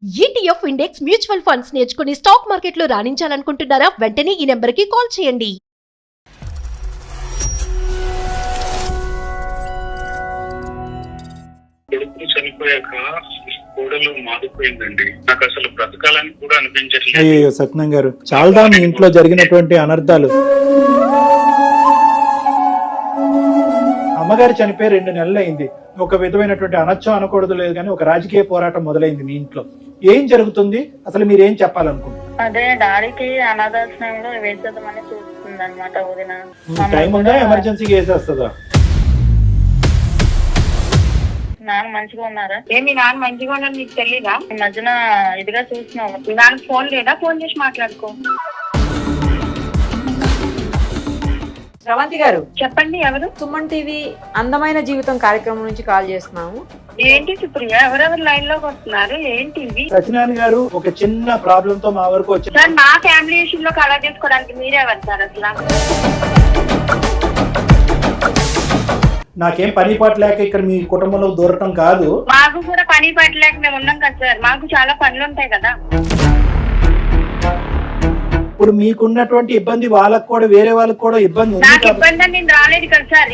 ETF index mutual funds నేర్చుకుని stock మార్కెట్లో రాణించాలనుకుంటున్నారా? వెంటనే ఈ నెంబర్కి కాల్ చేయండి. కొడుకు చనిపోయాక కోడలు మారిపోయిందండి. నాకు అసలు బ్రతకాలని కూడా అనిపించట్లేదు. అయ్యో సత్యనారాయణ గారు, చాలా మీ ఇంట్లో జరిగినటువంటి అనర్థాలు. అమ్మగారు చనిపోయి 2 నెలలు అయింది. ఒక విధమైనటువంటి అనొచ్చో అనకూడదు లేదు కానీ ఒక రాజకీయ పోరాటం మొదలైంది మీ ఇంట్లో. ఏం జరుగుతుంది అసలు, మీరు ఏం చెప్పాలనుకుంటున్నారు? అదే డాడీకి అనాథాశ్రమంలో వేసేద్దామని చూస్తుంది అనమాట వదిన. టైం ఉందా? ఎమర్జెన్సీకి వేసేస్తుందా? నాన్న మంచిగా ఉన్నారా? మీ నాన్న మంచిగా ఉన్నాడు నీకు తెలీదా? ఈ మధ్యన ఇదిగా చూస్తున్నావు. మీ నాన్న ఫోన్ లేదా? ఫోన్ చేసి మాట్లాడుకో. శ్రవంతి గారు చెప్పండి, ఎవరు? సుమన్ టీవీ అందమైన జీవితం కార్యక్రమం నుంచి కాల్ చేస్తున్నాము. ఏంటి సుప్రియ, ఎవరెవరు లైన్ లోకి వస్తున్నారు? ఏంటి ఇవి? సత్యనారాయణ గారు, ఒక చిన్న ప్రాబ్లం తో మా వరకు వచ్చి సార్, మా ఫ్యామిలీ ఇష్యూలో కలర్ చేసుకోవడానికి మీరెవరు సార్ అసలు? నాకేం పని పాట లేక ఇక్కడ మీ కుటుంబంలో దూరటం కాదు. మాకు కూడా పని పట్టలేక మేము ఉన్నాం కదా సార్. మాకు చాలా పనులు ఉంటాయి కదా. ఇప్పుడు మీకున్నటువంటి ఇబ్బంది వాళ్ళకు కూడా, వేరే వాళ్ళకి కూడా ఇబ్బంది ఉంది. నాకు ఇబ్బంది అని నేను రాలేదు కదా సార్.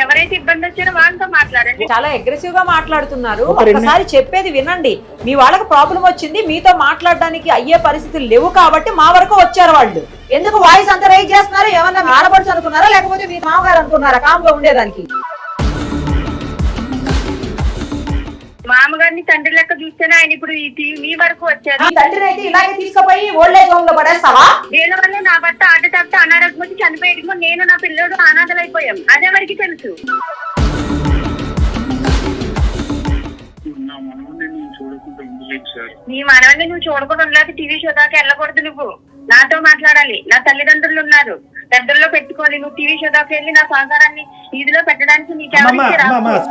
ఎవరైతే ఇబ్బంది వచ్చారో వాళ్ళతో మాట్లాడండి. చాలా అగ్రెసివ్ గా మాట్లాడుతున్నారు. ఒక రెండు- ఒకసారి చెప్పేది వినండి. మీ వాళ్ళకి ప్రాబ్లం వచ్చింది, మీతో మాట్లాడడానికి అయ్యే పరిస్థితులు లేవు కాబట్టి మా వరకు వచ్చారు వాళ్ళు. ఎందుకు వాయిస్ అంత రైజ్ చేస్తున్నారు? ఏమన్నా ఆడపడుచు అనుకున్నారా, లేకపోతే మీ మామగారు అనుకున్నారా కామ్గా ఉండేదానికి? మామగారిని తండ్రి లెక్క చూస్తేనే ఆయన ఇప్పుడు మీ వరకు వచ్చారు. మీ తండ్రిని అయితే ఇలాగే తీసుకుపోయి ఓల్డేజ్ హోమ్ లో పడేస్తావా? దీని వల్ల నా భర్త ఆట తప్పితే అనారోగ్యం వచ్చి చనిపోయేటప్పుడు నేను నా పిల్లడు అనాథలైపోయాం. అదెవరికి తెలుసు? నా మనవని నేను చూడకుండా ఉండలేదు సార్. నీ మనవని నువ్వు చూడకుండా ఉండలేక టీవీ షో దాకా వెళ్ళకూడదు. నువ్వు నాతో మాట్లాడాలి. నా తల్లిదండ్రులు ఉన్నారు, పెద్దల్లో పెట్టుకోవాలి. నువ్వు టీవీ షో దాకా వెళ్ళి నా సంసారాన్ని ఇదిలో పెట్టడానికి నీకెవరికి రాదు.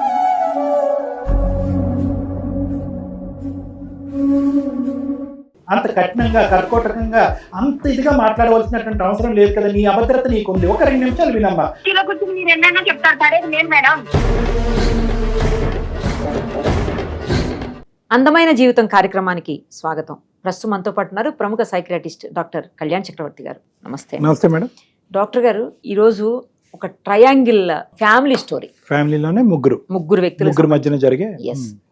అంత కఠినంగా, కర్కోటకంగా, అంత ఇదిగా మాట్లాడవలసినటువంటి అవసరం లేదు కదా. నీ అభద్రత నీకుంది. ఒక 2 నిమిషాలు వినమ్మా. ఇలా కూర్చొని మీరు ఎన్నైనా చెప్తారు. సరే నేను మేడం. అందమైన జీవితం కార్యక్రమానికి స్వాగతం. ప్రస్తుతం మనతో పాటు ఉన్నారు ప్రముఖ సైకియాట్రిస్ట్ డాక్టర్ కళ్యాణ్ చక్రవర్తి గారు. నమస్తే. నమస్తే మేడం. డాక్టర్ గారు, ఈరోజు ఒక ట్రయాంగిల్ ఫ్యామిలీ స్టోరీ. ఫ్యామిలీలోనే ముగ్గురు వ్యక్తుల మధ్యన జరిగే.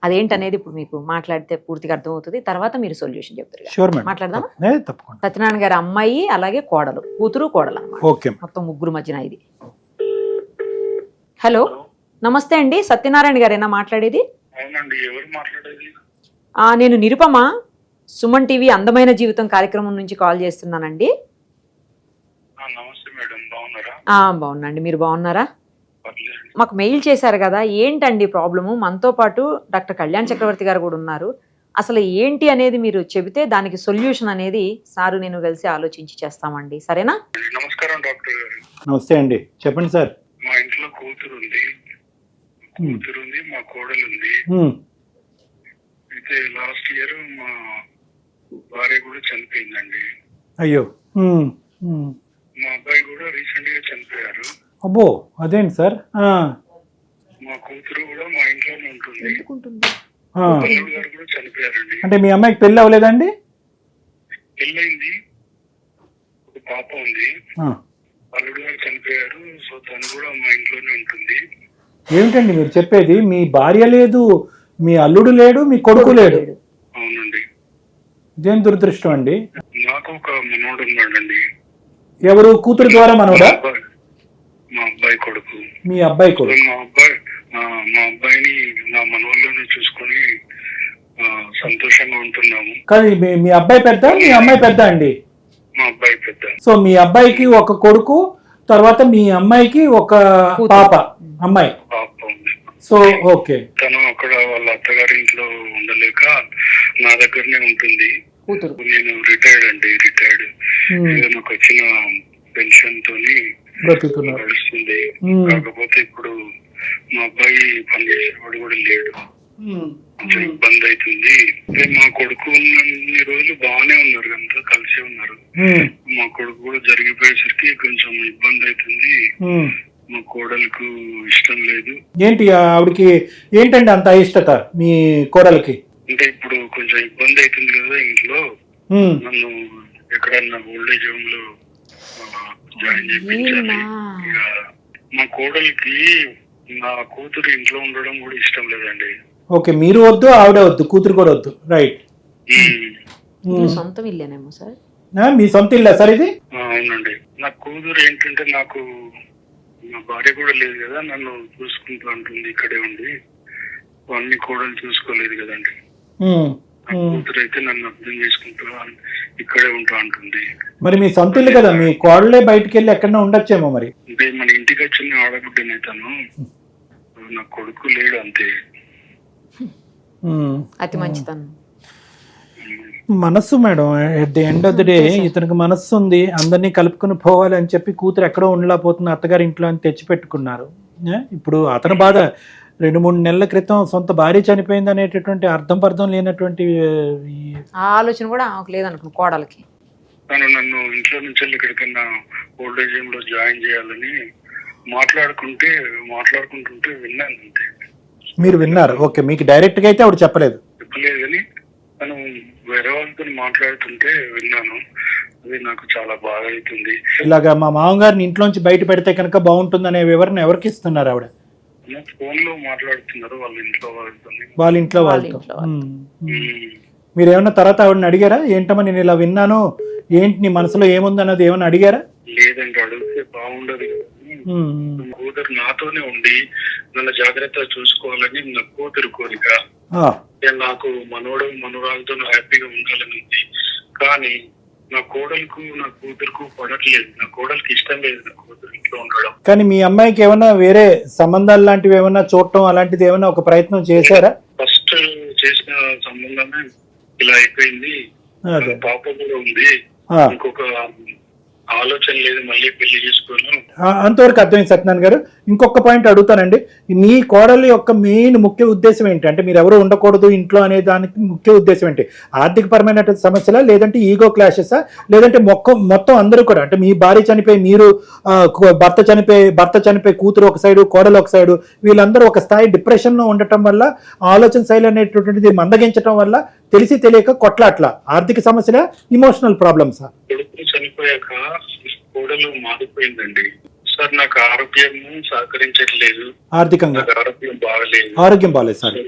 అదేంటనేది ఇప్పుడు మీకు మాట్లాడితే పూర్తిగా అర్థమవుతుంది. తర్వాత మీరు సొల్యూషన్ చెప్తారు. షూర్ మేడం, మాట్లాడదామా? తప్పకుండా. సత్యనారాయణ గారి అమ్మాయి, అలాగే కోడలు, కూతురు కోడలు అన్నమాట. ఓకే. మొత్తం ముగ్గురు మధ్యన ఇది. హలో, నమస్తే అండి. సత్యనారాయణ గారేనా మాట్లాడేది? అవునండి, ఎవరు మాట్లాడేది? నేను నిరుపమ, సుమన్ టీవీ అందమైన జీవితం కార్యక్రమం నుంచి కాల్ చేస్తున్నానండి. నమస్తే మేడం, బాగున్నారా? బాగున్నాండి, మీరు బాగున్నారా? మాకు మెయిల్ చేశారు కదా, ఏంటండి ప్రాబ్లము? మనతో పాటు డాక్టర్ కళ్యాణ్ చక్రవర్తి గారు కూడా ఉన్నారు. అసలు ఏంటి అనేది మీరు చెబితే దానికి సొల్యూషన్ అనేది సారు నేను కలిసి ఆలోచించి చేస్తామండి. సరేనా? నమస్కారం డాక్టర్ గారు. నమస్తే అండి, చెప్పండి సార్. మా ఇంట్లో కూతురు ఉంది, మా కోడలు ఉంది. అయితే లాస్ట్ ఇయర్ మా భార్య కూడా చనిపోయిందండి. అయ్యో. మా అబ్బాయి కూడా రీసెంట్ గా చనిపోయారు. అబ్బో, అదేంటి సార్? మా కూతురు కూడా మా ఇంట్లోనే ఉంటుంది. ఆ. అల్లుడు గారు కూడా చనిపోయారండి. అంటే మీ అమ్మాయికి పెళ్లి అవ్వలేదండి? పెళ్ళైంది, ఒక పాప ఉంది. ఆ. అల్లుడు గారు చనిపోయారు. సో తను కూడా మా ఇంట్లోనే ఉంటుంది. ఏమిటండి మీరు చెప్పేది? మీ భార్య లేదు, మీ అల్లుడు లేడు, మీ కొడుకు లేడు? అవునండి. ఇదేం దురదృష్టం అండి. నాకు ఒక మనోడు ఉన్నాడండి. ఎవరు? కూతురు ద్వారా మనోడా? మా అబ్బాయి కొడుకు. మీ అబ్బాయి కొడుకు. మా అబ్బాయిని నా మనోళ్ళని చూసుకొని సంతోషంగా ఉంటున్నాము. కానీ మీ అబ్బాయి పెద్ద, మీ అమ్మాయి పెద్ద అండి? మా అబ్బాయి పెద్ద. సో మీ అబ్బాయికి ఒక కొడుకు, తర్వాత మీ అమ్మాయికి ఒక పాప, అమ్మాయి. పాప ఉంది. So okay. తను అక్కడ వాళ్ళ అత్తగారి ఇంట్లో ఉండలేక నా దగ్గరనే ఉంటుంది. నేను రిటైర్డ్. నాకు వచ్చిన పెన్షన్ తోని నడుస్తుంది. కాకపోతే ఇప్పుడు మా అబ్బాయి పనిచేసేవాడు కూడా లేడు. కొంచెం ఇబ్బంది అవుతుంది. మా కొడుకు ఉన్నన్ని రోజులు బాగానే ఉన్నారు, అంతా కలిసి ఉన్నారు. మా కొడుకు కూడా జరిగిపోయేసరికి కొంచెం ఇబ్బంది అవుతుంది. మా కోడలకు ఇష్టం లేదు. ఏంటి ఆవిడకి ఏంటండి అంత ఇష్టత మీ కోడలికి? అంటే ఇప్పుడు కొంచెం ఇబ్బంది అవుతుంది కదా ఇంట్లో, ఉమ్, నన్ను ఎక్కడన్నా ఓల్డేజ్ హోమ్ లో జాయిన్ చేయించాలి. ఇక మా కోడలికి నా కూతురు ఇంట్లో ఉండడం కూడా ఇష్టం లేదండి. ఓకే, మీరు వద్దు, ఆవిడ వద్దు, కూతురు కూడా వద్దు, రైట్. ఇల్లు సొంతం ఇల్లేనేమో సార్? మీ సొంత ఇల్లా సార్ ఇది? అవునండి. నా కూతురు ఏంటంటే నాకు నా భార్య కూడా లేదు కదా, నన్ను చూసుకుంటూ అంటుంది ఇక్కడే ఉండి. అన్ని కోడలు చూసుకోలేదు కదండి. ఉమ్, నా కూతురు అయితే నన్ను అర్థం చేసుకుంటూ ఇక్కడే ఉంటా అంటుంది. మరి మీ సొంత ఇల్లు కదా, మీ కోడలే బయటికి వెళ్ళి ఎక్కడన్నా ఉండొచ్చేమో మరి. అంటే మన ఇంటికి వచ్చిన ఆడబిడ్డనే తను, నా కొడుకు లేడు అంతే. ఉమ్. అతి మంచితనం. మనస్సు madam, at the end of the day ఇతనికి మనస్సు ఉంది, అందరినీ కలుపుకొని పోవాలి అని చెప్పి కూతురు ఎక్కడో ఉండలేకపోతున్న అత్తగారి ఇంట్లో అని తెచ్చిపెట్టుకున్నారు. ఇప్పుడు అతని బాధ 2-3 నెలల క్రితం సొంత భార్య చనిపోయింది అనేటటువంటి అర్థం పర్థం లేనటువంటి ఆ ఆలోచన కూడా ఆమెకు లేదనుకున్న కోడలకి. తను నన్ను ఇంట్లో నుంచి ఎక్కడికన్నా ఓల్డేజ్ హోమ్ లో జాయిన్ చేయాలని మాట్లాడుకుంటుంటే విన్నాను అంతే. మీరు విన్నారు? ఓకే, మీకు డైరెక్ట్ గా అయితే ఆవిడ చెప్పలేదు? చెప్పలేదు, కానీ తను వేరే వాళ్ళతో మాట్లాడుతుంటే విన్నాను. అది నాకు చాలా బాగా అవుతుంది. ఇలాగా మా మామగారిని ఇంట్లోంచి బయట పెడితే కనుక బాగుంటుంది అనే వివరణ ఎవరికి ఇస్తున్నారు ఆవిడ? ఫోన్ లో మాట్లాడుతున్నారు వాళ్ళ ఇంట్లో వాళ్ళ ఇంట్లో వాళ్ళతో. మీరు ఏమన్నా తర్వాత ఆవిడని అడిగారా? ఏంటమ్మా నేను ఇలా విన్నాను, ఏంటి నీ మనసులో ఏముంది అన్నది ఏమన్నా అడిగారా? లేదంటే అడిగితే బాగుండదు. కూతురు నాతోనే ఉండి నన్ను జాగ్రత్తగా చూసుకోవాలని నా కూతురు కోరిక. నాకు మనవరాలతో హ్యాపీగా ఉండాలని ఉంది. కానీ నా కోడలకు నా కూతురుకు పడట్లేదు. నా కోడలికి ఇష్టం లేదు నా కూతురు ఇంట్లో ఉండడం. కానీ మీ అమ్మాయికి ఏమన్నా వేరే సంబంధాలు లాంటివి ఏమన్నా చూడటం అలాంటిది ఏమన్నా ఒక ప్రయత్నం చేశారా? ఫస్ట్ చేసిన సంబంధమే ఇలా అయిపోయింది. పాప కూడా ఉంది, ఇంకొక ఆలోచన లేదు మళ్ళీ పెళ్లి చేసుకోను. అంతవరకు అర్థమైంది సత్యనారాయణ గారు. ఇంకొక పాయింట్ అడుగుతానండి, మీ కోడలి యొక్క మెయిన్ ముఖ్య ఉద్దేశం ఏంటి? అంటే మీరు ఎవరు ఉండకూడదు ఇంట్లో అనే దానికి ముఖ్య ఉద్దేశం ఏంటి? ఆర్థిక పరమైన సమస్యలా, లేదంటే ఈగో క్లాషెసా, లేదంటే మొత్తం అందరూ కూడా, అంటే మీ భార్య చనిపోయి మీరు భర్త చనిపోయి కూతురు ఒక సైడు, కోడలు ఒక సైడు, వీళ్ళందరూ ఒక స్థాయి డిప్రెషన్ లో ఉండటం వల్ల, ఆలోచన శైలి అనేటువంటిది మందగించడం వల్ల, తెలిసి తెలియక కొట్లాట్ల ఆర్థిక సమస్యల, ఇమోషనల్ ప్రాబ్లమ్సా? చనిపోయాక కోడలు మారిపోయిందండి సార్. నాకు ఆరోగ్యం సహకరించట్లేదు, ఆర్థికంగా ఆరోగ్యం బాగాలేదు సార్.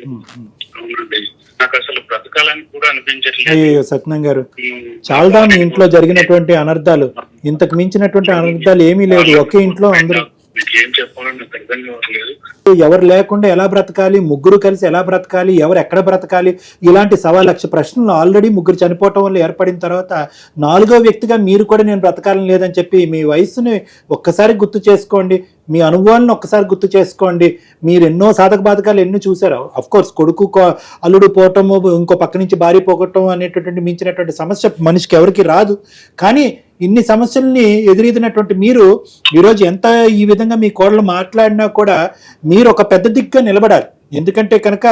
అవునండి, నాకు అసలు బ్రతకాలని కూడా అనిపించట్లేదు. అయ్యో సత్యనారాయణ గారు, చాలా మీ ఇంట్లో జరిగినటువంటి అనర్థాలు, ఇంతకు మించినటువంటి అనర్థాలు ఏమీ లేదు. ఒకే ఇంట్లో అందరూ ఏం చెప్పాలని నాకు అర్థం కావట్లేదు. ఎవరు లేకుండా ఎలా బ్రతకాలి, ముగ్గురు కలిసి ఎలా బ్రతకాలి, ఎవరు ఎక్కడ బ్రతకాలి, ఇలాంటి 1,00,000 ప్రశ్నలు ఆల్రెడీ ముగ్గురు చనిపోవటం వల్ల ఏర్పడిన తర్వాత 4వ వ్యక్తిగా మీరు కూడా నేను బ్రతకాలని లేదని చెప్పి మీ వయస్సుని ఒక్కసారి గుర్తు చేసుకోండి, మీ అనుభవాలను ఒక్కసారి గుర్తు చేసుకోండి. మీరు ఎన్నో సాధక బాధకాలు ఎన్నో చూసారు. అఫ్ కోర్స్ కొడుకు అల్లుడు పోవటము, ఇంకో పక్క నుంచి భార్య పోగొట్టడం అనేటటువంటి మించినటువంటి సమస్య మనిషికి ఎవరికి రాదు. కానీ ఇన్ని సమస్యల్ని ఎదురీదినటువంటి మీరు ఈరోజు ఎంత ఈ విధంగా మీ కోడలు మాట్లాడినా కూడా మీరు ఒక పెద్ద దిక్కుగా నిలబడాలి. ఎందుకంటే కనుక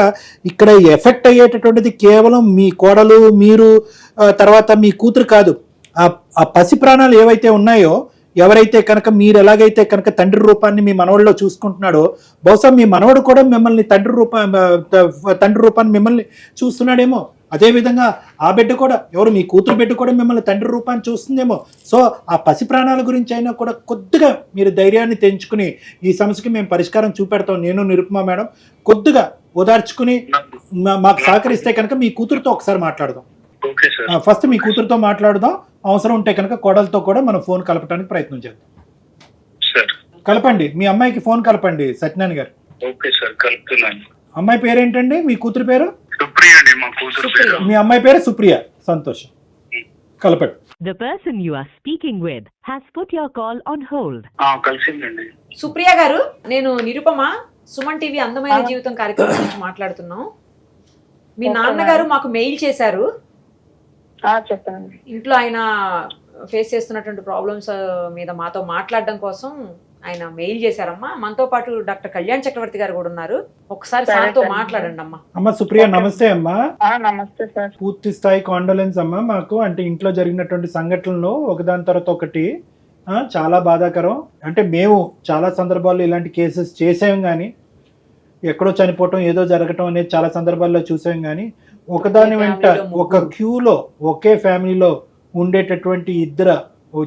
ఇక్కడ ఎఫెక్ట్ అయ్యేటటువంటిది కేవలం మీ కోడలు, మీరు, తర్వాత మీ కూతురు కాదు. ఆ పసి ప్రాణాలు ఏవైతే ఉన్నాయో, ఎవరైతే కనుక మీరు ఎలాగైతే కనుక తండ్రి రూపాన్ని మీ మనవడిలో చూసుకుంటున్నాడో, బహుశా మీ మనవడు కూడా మిమ్మల్ని తండ్రి రూపాన్ని మిమ్మల్ని చూస్తున్నాడేమో. అదేవిధంగా ఆ బిడ్డ కూడా, ఎవరు మీ కూతురు బిడ్డ కూడా మిమ్మల్ని తండ్రి రూపాన్ని చూస్తుందేమో. సో ఆ పసి ప్రాణాల గురించి అయినా కూడా కొద్దిగా మీరు ధైర్యాన్ని తెంచుకుని ఈ సమస్యకి మేము పరిష్కారం చూపెడతాం, నేను నిరుపమా మేడం, కొద్దిగా ఓదార్చుకుని మాకు సహకరిస్తే కనుక మీ కూతురుతో ఒకసారి మాట్లాడదాం. ఫస్ట్ మీ కూతురుతో మాట్లాడదాం, అవసరం ఉంటే కనుక కోడలతో కూడా మనం ఫోన్ కలపడానికి ప్రయత్నం చేద్దాం. కలపండి, మీ అమ్మాయికి ఫోన్ కలపండి సత్యనారాయణ గారు. ఓకే సార్, కలుపుతున్నాను. అమ్మాయి పేరేంటండి? మీ కూతురు పేరు? సుప్రియ అండి, మా కూతురు పేరు. మీ అమ్మాయి పేరు సుప్రియ. సంతోషం, కలపండి. The person you are speaking with has put your call on hold. కలిసిందండి. Supriya గారు, నేను నిరుపమ, సుమన్ టీవీ అందమైన జీవితం కార్యక్రమం నుంచి మాట్లాడుతున్నాం. మీ నాన్నగారు మాకు మెయిల్ చేశారు. చెప్పండి. ఇంట్లో ఆయన ఫేస్ చేస్తున్నటువంటి ప్రాబ్లమ్స్ మీద మాతో మాట్లాడడం కోసం ఆయన మెయిల్ చేశారమ్మా. మనతో పాటు డాక్టర్ కళ్యాణ్ చక్రవర్తి గారు కూడా ఉన్నారు. ఒకసారి సార్తో మాట్లాడండి అమ్మా. అమ్మ సుప్రియ, నమస్తే అమ్మా. నమస్తే సార్. పూర్తి స్థాయి కాండోలెన్స్ అమ్మా. మాకు అంటే ఇంట్లో జరిగినటువంటి సంఘటనలు ఒకదాని తర్వాత ఒకటి చాలా బాధాకరం. అంటే మేము చాలా సందర్భాల్లో ఇలాంటి కేసెస్ చేసాం, కానీ ఎక్కడో చనిపోవటం, ఏదో జరగటం అనేది చాలా సందర్భాల్లో చూసాం. కానీ ఒకదాని వెంట ఒక క్యూలో ఒకే ఫ్యామిలీలో ఉండేటటువంటి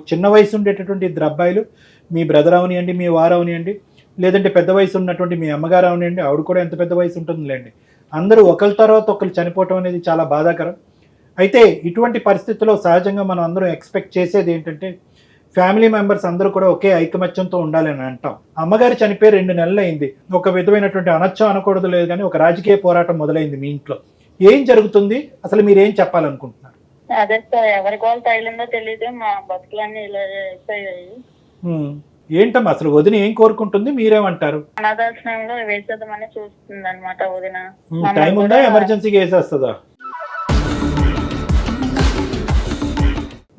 చిన్న వయసు ఉండేటటువంటి ఇద్దరు అబ్బాయిలు, మీ బ్రదర్ అవనియండి, మీ వారు అవనియండి, లేదంటే పెద్ద వయసు ఉన్నటువంటి మీ అమ్మగారు అవనియండి, ఆవిడ కూడా ఎంత పెద్ద వయసు ఉంటుందిలేండి, అందరూ ఒకరి తర్వాత ఒకరు చనిపోవటం అనేది చాలా బాధాకరం. అయితే ఇటువంటి పరిస్థితుల్లో సహజంగా మనం అందరం ఎక్స్పెక్ట్ చేసేది ఏంటంటే ఫ్యామిలీ మెంబర్స్ అందరూ కూడా ఒకే ఐకమత్యంతో ఉండాలని అంటాం. అమ్మగారు చనిపోయి 2 నెలలు అయింది. ఒక విధమైనటువంటి అనొచ్చో అనకూడదు లేదు కానీ ఒక రాజకీయ పోరాటం మొదలైంది మీ ఇంట్లో. ఏం జరుగుతుంది, అసలు మీరేం చెప్పాలనుకుంటున్నారు? అదే సార్, ఎవరి గోల్ తగిలిందో తెలియదు, మా బతుకులన్నీ ఇలా అయిపోయాయి. ఏంటమ్మా అసలు వదిన ఏం కోరుకుంటుంది, మీరేమంటారు? అనాథాశ్రమంలో వేసేద్దామని చూస్తుంది అనమాట వదిన. టైం ఉందా, ఎమర్జెన్సీగా వేసేస్తుందా?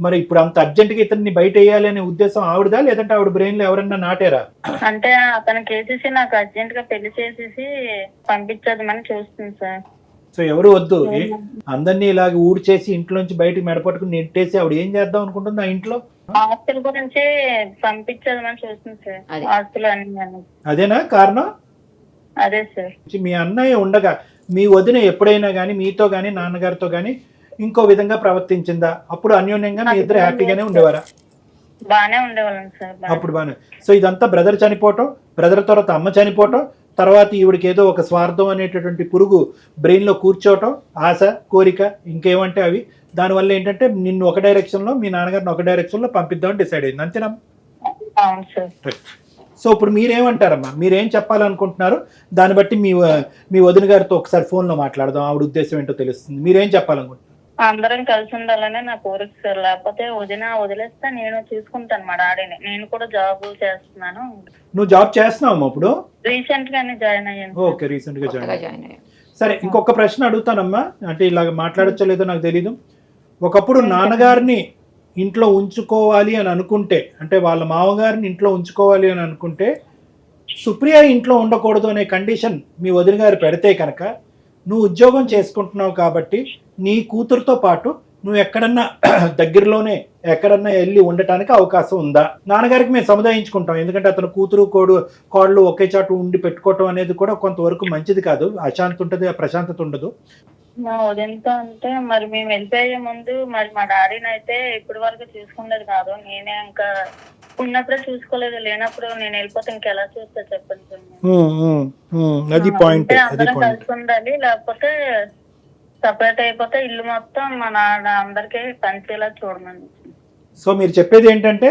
మరి ఇప్పుడు అంత అర్జెంట్గా ఇతన్ని బయట వేయాలి అనే ఉద్దేశం ఆవిడదా, లేదంటే ఆవిడ బ్రెయిన్ లో ఎవరన్నా నాటారా? అంటే అతనికి వేసేసి నాకు అర్జెంట్ గా పెళ్లి చేసేసి పంపించేద్దామని చూస్తుంది సార్. సో ఎవరు వద్దు, అందరినీ ఇలాగ ఊడ్చేసి ఇంట్లోంచి బయటకు మెడపట్టుకుని నెట్టేసి ఆవిడ ఏం చేద్దాం అనుకుంటుంది ఆ ఇంట్లో? ఆస్తుల గురించి పంపించేద్దామని చూస్తుంది సార్. ఆస్తులు అన్ని. అదేనా కారణం? అదే సార్. మీ అన్నయ్య ఉండగా మీ వదిన ఎప్పుడైనా కానీ మీతో కానీ నాన్నగారితో కానీ ఇంకో విధంగా ప్రవర్తించిందా? అప్పుడు అన్యోన్యంగా మీ ఇద్దరు హ్యాపీగానే ఉండేవారా? బానే ఉండేవాళ్ళం సార్. అప్పుడు బానే. సో ఇదంతా బ్రదర్ చనిపోవటం, బ్రదర్ తర్వాత అమ్మ చనిపోవటం, తర్వాత ఈవిడికి ఏదో ఒక స్వార్థం అనేటటువంటి పురుగు బ్రెయిన్ లో కూర్చోవటం, ఆశ, కోరిక, ఇంకేమంటే అవి. దానివల్ల ఏంటంటే నిన్ను ఒక డైరెక్షన్ లో, మీ నాన్నగారిని ఒక డైరెక్షన్ లో పంపిద్దామని డిసైడ్ అయింది, అంతేనా? అవును సార్. సో ఇప్పుడు మీరేమంటారమ్మా, మీరేం చెప్పాలనుకుంటున్నారు? దాన్ని బట్టి మీ వదిన గారితో ఒకసారి ఫోన్లో మాట్లాడదాం, ఆవిడ ఉద్దేశం ఏంటో తెలుస్తుంది. మీరేం చెప్పాలనుకుంటున్నారు? అందరం కలిసి ఉండాలనే నా కోరిక సార్. లేకపోతే వదిలేస్తే నేను చూసుకుంటాను మా డాడీని. నేను కూడా జాబ్ చేస్తున్నాను. నువ్వు జాబ్ చేస్తున్నావు ఇప్పుడు? రీసెంట్ గానే జాయిన్ అయ్యాను. ఓకే, రీసెంట్ గా జాయిన్ అయ్యాను. సరే, ఇంకొక ప్రశ్న అడుగుతానమ్మా, అంటే ఇలాగ మాట్లాడచ్చో లేదో నాకు తెలీదు. ఒకప్పుడు నాన్నగారిని ఇంట్లో ఉంచుకోవాలి అని అనుకుంటే, అంటే వాళ్ళ మామగారిని ఇంట్లో ఉంచుకోవాలి అని అనుకుంటే సుప్రియ ఇంట్లో ఉండకూడదు అనే కండిషన్ మీ వదిన గారు పెడితే కనుక, నువ్వు ఉద్యోగం చేసుకుంటున్నావు కాబట్టి నీ కూతురుతో పాటు నువ్వు ఎక్కడన్నా దగ్గరలోనే ఎక్కడన్నా వెళ్ళి ఉండటానికి అవకాశం ఉందా? నాన్నగారికి మేము సముదాయించుకుంటాం, ఎందుకంటే అతను కూతురు కోడలు ఒకే చాటు ఉండి పెట్టుకోవటం అనేది కూడా కొంతవరకు మంచిది కాదు, అశాంతి ఉంటుంది, ప్రశాంతత ఉండదు. మా వదినతో అంటే మరి మేము వెళ్ళిపోయే ముందు మరి మా డాడీని అయితే ఇప్పటి వరకు చూసుకునేది కాదు. నేనే ఇంకా ఉన్నప్పుడే చూసుకోలేదు, లేనప్పుడు నేను వెళ్ళిపోతే ఇంకెలా చూస్తా చెప్పండి. అది పాయింట్. అందరం కలిసి ఉండాలి, లేకపోతే సపరేట్ అయిపోతే ఇల్లు మొత్తం మా నాన్న అందరికీ పంచేలా చూడమని. సో మీరు చెప్పేది ఏంటంటే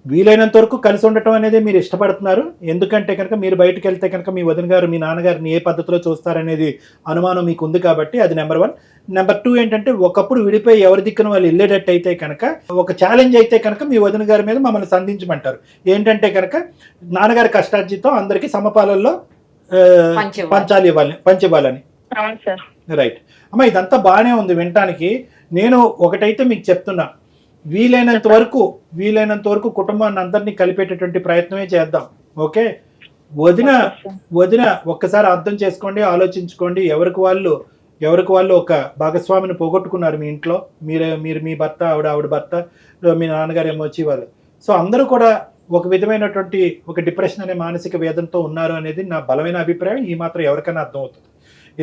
వీలైనంత వరకు కలిసి ఉండటం అనేది మీరు ఇష్టపడుతున్నారు, ఎందుకంటే కనుక మీరు బయటకు వెళ్తే కనుక మీ వదిన గారు మీ నాన్నగారిని ఏ పద్ధతిలో చూస్తారనేది అనుమానం మీకు ఉంది కాబట్టి అది నెంబర్ 1. నెంబర్ 2 ఏంటంటే ఒకప్పుడు విడిపోయి ఎవరి దిక్కున వాళ్ళు వెళ్ళేటట్టు అయితే కనుక ఒక ఛాలెంజ్ అయితే కనుక మీ వదిన గారి మీద మమ్మల్ని సంధించమంటారు. ఏంటంటే కనుక నాన్నగారి కష్టార్జితో అందరికీ సమపాలల్లో పంచివ్వాలని. అవును సార్. రైట్ అమ్మా, ఇదంతా బాగానే ఉంది వినటానికి. నేను ఒకటైతే మీకు చెప్తున్నా, వీలైనంత వరకు కుటుంబాన్ని అందరినీ కలిపేటటువంటి ప్రయత్నమే చేద్దాం. ఓకే, వదిన ఒక్కసారి అర్థం చేసుకోండి, ఆలోచించుకోండి. ఎవరికి వాళ్ళు ఒక భాగస్వామిని పోగొట్టుకున్నారు మీ ఇంట్లో. మీరు మీ భర్త, ఆవిడ భర్త, మీ నాన్నగారు ఏమో వచ్చి వాళ్ళు. సో అందరూ కూడా ఒక విధమైనటువంటి ఒక డిప్రెషన్ అనే మానసిక వేదనతో ఉన్నారు అనేది నా బలమైన అభిప్రాయం. ఈ మాత్రం ఎవరికైనా అర్థమవుతుంది.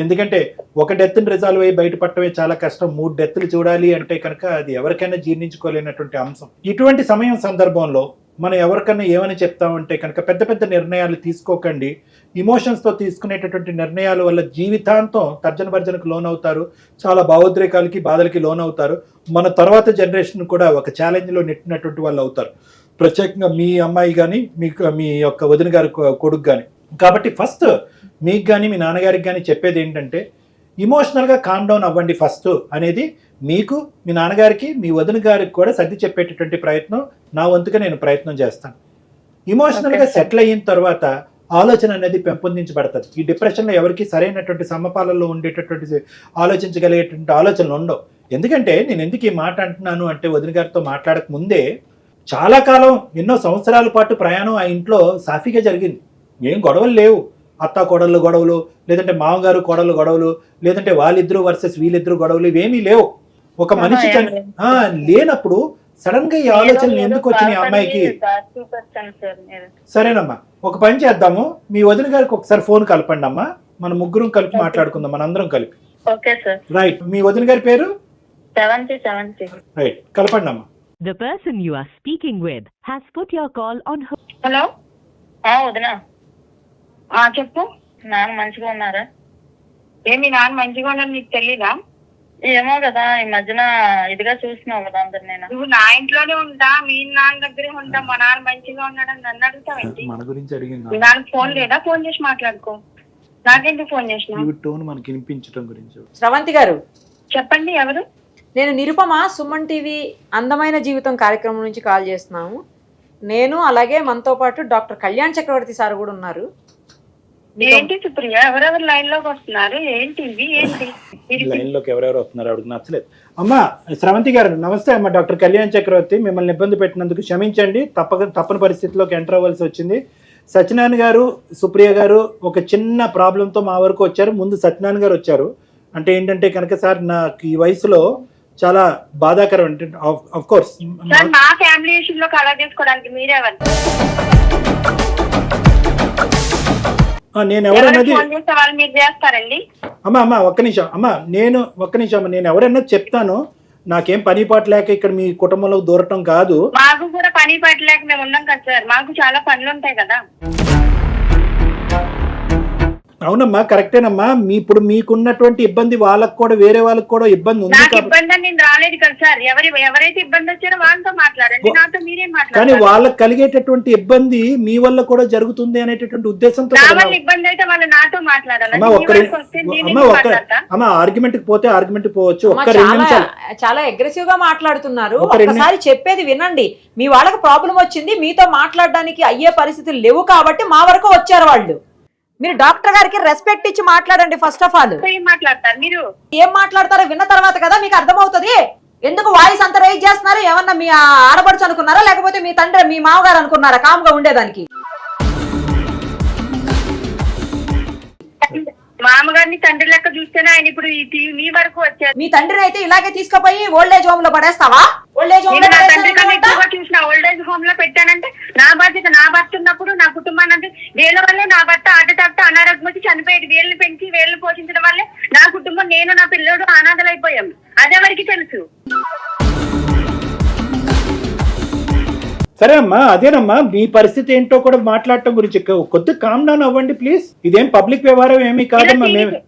ఎందుకంటే ఒక డెత్ని రిజాల్వ్ అయ్యి బయటపడటమే చాలా కష్టం, 3 డెత్లు చూడాలి అంటే కనుక అది ఎవరికైనా జీర్ణించుకోలేనటువంటి అంశం. ఇటువంటి సందర్భంలో మనం ఎవరికైనా ఏమని చెప్తామంటే కనుక పెద్ద పెద్ద నిర్ణయాలు తీసుకోకండి. ఇమోషన్స్తో తీసుకునేటటువంటి నిర్ణయాల వల్ల జీవితాంతం తర్జన భర్జనకు లోనవుతారు, చాలా భావోద్రేకాలకి బాధలకి లోనవుతారు. మన తర్వాత జనరేషన్ కూడా ఒక ఛాలెంజ్లో నెట్టినటువంటి వాళ్ళు అవుతారు, ప్రత్యేకంగా మీ అమ్మాయి కానీ మీ యొక్క వదిన గారి కొడుకు కానీ. కాబట్టి ఫస్ట్ మీకు కానీ మీ నాన్నగారికి కానీ చెప్పేది ఏంటంటే ఇమోషనల్గా కామ్ డౌన్ అవ్వండి ఫస్ట్ అనేది మీకు, మీ నాన్నగారికి, మీ వదిన గారికి కూడా సర్ది చెప్పేటటువంటి ప్రయత్నం నా వంతుగా నేను ప్రయత్నం చేస్తాను. ఇమోషనల్గా సెటిల్ అయిన తర్వాత ఆలోచన అనేది పెంపొందించబడుతుంది. ఈ డిప్రెషన్లో ఎవరికి సరైనటువంటి సమపాలలో ఉండేటటువంటి ఆలోచించగలిగేటువంటి ఆలోచనలు ఉండవు. ఎందుకంటే నేను ఎందుకు ఈ మాట అంటున్నాను అంటే, వదిన గారితో మాట్లాడక ముందే చాలా కాలం, ఎన్నో సంవత్సరాల పాటు ప్రయాణం ఆ ఇంట్లో సాఫీగా జరిగింది. ఏం గొడవలు లేవు, అత్త కోడళ్ళు గొడవలు, లేదంటే మామగారు కోడళ్ళు గొడవలు, లేదంటే వాళ్ళిద్దరు వర్సెస్ వీళ్ళిద్దరు గొడవలు, ఇవేమీ లేవు. ఒక మనిషి లేనప్పుడు సడన్ గా ఈ ఆలోచనలు ఎందుకు వచ్చినాయి అమ్మాయికి? సరేనమ్మా, ఒక పని చేద్దాము, మీ వదిన గారికి ఒకసారి ఫోన్ కలపండి అమ్మా, మన ముగ్గురం కలిపి మాట్లాడుకుందాం, మనందరం కలిపి. Okay sir. రైట్, మీ వదిన గారి పేరు? 70. రైట్, కలపండి అమ్మా. The person you are speaking with has put your call on hold. Hello వదినా, చెప్పు. నాన్న మంచిగా ఉన్నారా? మీ నాన్న మంచిగా ఉన్నాడు నీకు తెలీదా? ఏమో కదా, ఈ మధ్యన ఇదిగా చూస్తున్నావు కదా అందరు. నేను నువ్వు నా ఇంట్లోనే ఉంటా, మీ నాన్న దగ్గరే ఉంటా. మా నాన్న మంచిగా ఉన్నాడని నన్ను అడుగుతావేంటి? మన గురించి అడిగింది. మీ నాన్నకి ఫోన్ లేదా? ఫోన్ చేసి మాట్లాడుకో. నాకెందుకు ఫోన్ చేసిన? టోన్ మనకి వినిపించడం గురించి. స్రవంతి గారు చెప్పండి, ఎవరు? నేను నిరుపమ, సుమన్ టీవీ అందమైన జీవితం కార్యక్రమం నుంచి కాల్ చేస్తున్నాము. నేను అలాగే మనతో పాటు డాక్టర్ కళ్యాణ్ చక్రవర్తి సార్ కూడా ఉన్నారు. ఏంటి సుప్రియ, ఎవరెవరు లైన్ లోకి వస్తున్నారు? ఏంటి ఇవి? ఏంటి లైన్ లోకి ఎవరెవరు వస్తున్నారు అడుగు నచ్చలేదు. అమ్మా స్రవంతి గారు నమస్తే అమ్మా. డాక్టర్ కళ్యాణ్ చక్రవర్తి, మిమ్మల్ని ఇబ్బంది పెట్టినందుకు క్షమించండి. తప్పని పరిస్థితిలోకి ఎంటర్ అవ్వాల్సి వచ్చింది. సత్యనారాయణ గారు, సుప్రియ గారు ఒక చిన్న ప్రాబ్లంతో మా వరకు వచ్చారు. ముందు సత్యనారాయణ గారు వచ్చారు. అంటే ఏంటంటే కనుక సార్, నాకు ఈ వయసులో చాలా బాధాకరం. అంటే ఆఫ్ కోర్స్ మా ఫ్యామిలీ ఇష్యూలో కలర్ చేసుకోవడానికి మీరెవరు? నేను ఎవరన్నది వాళ్ళు మీరు చేస్తారండి. అమ్మా ఒక్క నిమిషం అమ్మా, నేను ఎవరన్నా చెప్తాను. నాకేం పని పాట లేక ఇక్కడ మీ కుటుంబంలోకి దూరటం కాదు. మాకు కూడా పని పట్టలేక మేము ఉన్నాం కదా సార్, మాకు చాలా పనులు ఉంటాయి కదా. అవునమ్మా, కరెక్టేనమ్మా. ఇప్పుడు మీకున్నటువంటి ఇబ్బంది వాళ్ళకు కూడా, వేరే వాళ్ళకి కూడా ఇబ్బంది ఉంది. నాకు ఇబ్బంది అని నేను రాలేదు కదా సార్. ఎవరైతే ఇబ్బంది వచ్చారో వాళ్ళతో మాట్లాడండి, నాతో మీరేం కానీ మాట్లాడారు? వాళ్ళకి కలిగేటటువంటి ఇబ్బంది మీ వల్ల కూడా జరుగుతుంది అనేటటువంటి ఉద్దేశంతో నా వల్ల ఇబ్బంది అయితే వాళ్ళు నాతో మాట్లాడాలి. అమ్మా ఆర్గ్యుమెంట్ కి పోతే ఆర్గ్యుమెంట్ పోవచ్చు. ఒక్క 2 నిమిషాలు. చాలా అగ్రెసివ్ గా మాట్లాడుతున్నారు. ఒకసారి చెప్పేది వినండి. మీ వాళ్ళకి ప్రాబ్లం వచ్చింది, మీతో మాట్లాడడానికి అయ్యే పరిస్థితులు లేవు కాబట్టి మా వరకు వచ్చారు వాళ్ళు. మీరు డాక్టర్ గారికి రెస్పెక్ట్ ఇచ్చి మాట్లాడండి. ఫస్ట్ ఆఫ్ ఆల్ ఏం మాట్లాడతారు మీరు? ఏం మాట్లాడతారో విన్న తర్వాత కదా మీకు అర్థమవుతుంది. ఎందుకు వాయిస్ అంత రైజ్ చేస్తున్నారు? ఏమన్నా మీ ఆడపడుచు అనుకున్నారా, లేకపోతే మీ తండ్రి, మీ మామగారు అనుకున్నారా కామ్గా ఉండేదానికి? మామగారిని తండ్రి లెక్క చూస్తేనే ఆయన ఇప్పుడు మీ వరకు వచ్చారు. మీ తండ్రిని అయితే ఇలాగే తీసుకుపోయి ఓల్డ్ ఏజ్ హోమ్ లో పడేస్తావా? ఓల్డ్ ఏజ్ హోమ్ లో నా తండ్రి కన్నా ఎక్కువగా చూసిన ఓల్డ్ ఏజ్ హోమ్ లో పెట్టానంటే నా బాధ్యత. నా భర్త ఉన్నప్పుడు నా కుటుంబాన్ని, అంటే వీళ్ళ వల్లే నా భర్త అడ్డతట్ట అనారోగ్యం వచ్చి చనిపోయేది. వీళ్ళని పెంచి వీళ్ళని పోషించడం వల్లే నా కుటుంబం, నేను నా పిల్లడు అనాథలైపోయాం. అదెవరికి తెలుసు? సరే అమ్మా, అదేనమ్మా మీ పరిస్థితి ఏంటో కూడా మాట్లాడటం గురించి కొద్దిగా కామ్ డౌన్ అవ్వండి ప్లీజ్. ఇదేం పబ్లిక్ వ్యవహారం ఏమీ కాదమ్మా. మేము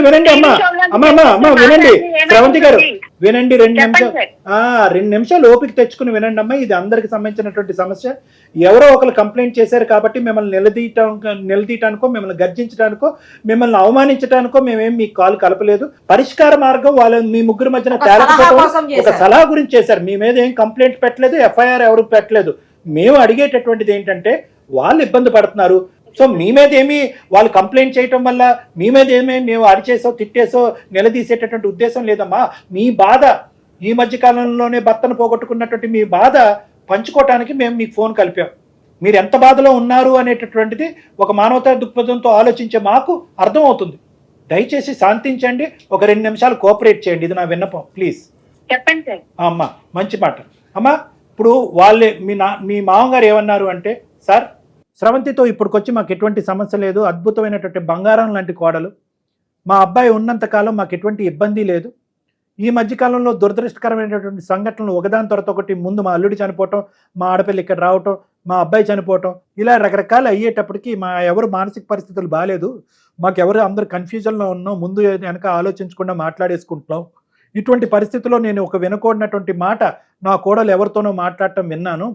వినండి అమ్మా వినండి. స్రవంతి గారు వినండి, 2 నిమిషాలు ఓపిక తెచ్చుకుని వినండి అమ్మా. ఇది అందరికి సంబంధించినటువంటి సమస్య. ఎవరో ఒకరు కంప్లైంట్ చేశారు కాబట్టి మిమ్మల్ని నిలదీయటానికో, మిమ్మల్ని గర్జించడానికో, మిమ్మల్ని అవమానించడానికో మేమేం మీ కాల్ కలపలేదు. పరిష్కార మార్గం వాళ్ళ మీ ముగ్గురు మధ్యన ఒక సలహా గురించి చేశారు. మీ మీద ఏం కంప్లైంట్ పెట్టలేదు, ఎఫ్ఐఆర్ ఎవరు పెట్టలేదు. మేము అడిగేటటువంటిది ఏంటంటే వాళ్ళు ఇబ్బంది పడుతున్నారు. సో మీ మీద ఏమి వాళ్ళు కంప్లైంట్ చేయటం వల్ల మీ మీద ఏమీ మేము అరిచేసో తిట్టేసో నిలదీసేటటువంటి ఉద్దేశం లేదమ్మా. మీ బాధ, ఈ మధ్య కాలంలోనే భర్తను పోగొట్టుకున్నటువంటి మీ బాధ పంచుకోవటానికి మేము మీకు ఫోన్ కలిపాం. మీరు ఎంత బాధలో ఉన్నారు అనేటటువంటిది ఒక మానవతా దృక్పథంతో ఆలోచించే మాకు అర్థమవుతుంది. దయచేసి శాంతించండి, ఒక 2 నిమిషాలు కోఆపరేట్ చేయండి. ఇది నా విన్నపం ప్లీజ్. చెప్పండి సార్. అమ్మా మంచి మాట అమ్మా. ఇప్పుడు వాళ్ళే మీ మామగారు ఏమన్నారు అంటే, సార్ స్రవంతితో ఇప్పటికొచ్చి మాకు ఎటువంటి సమస్య లేదు, అద్భుతమైనటువంటి బంగారం లాంటి కోడలు, మా అబ్బాయి ఉన్నంతకాలం మాకు ఎటువంటి ఇబ్బంది లేదు. ఈ మధ్యకాలంలో దురదృష్టకరమైనటువంటి సంఘటనలు ఒకదాని తర్వాత ఒకటి, ముందు మా అల్లుడి చనిపోవటం, మా ఆడపిల్ల ఇక్కడ రావటం, మా అబ్బాయి చనిపోవటం, ఇలా రకరకాలు అయ్యేటప్పటికి మా ఎవరు మానసిక పరిస్థితులు బాగాలేదు, మాకెవరు అందరూ కన్ఫ్యూజన్లో ఉన్నాం, ముందు వెనక ఆలోచించకుండా మాట్లాడేసుకుంటున్నాం. ఇటువంటి పరిస్థితిలో నేను ఒక వినకూడనటువంటి మాట నా కోడలు ఎవరితోనో మాట్లాడటం విన్నాను.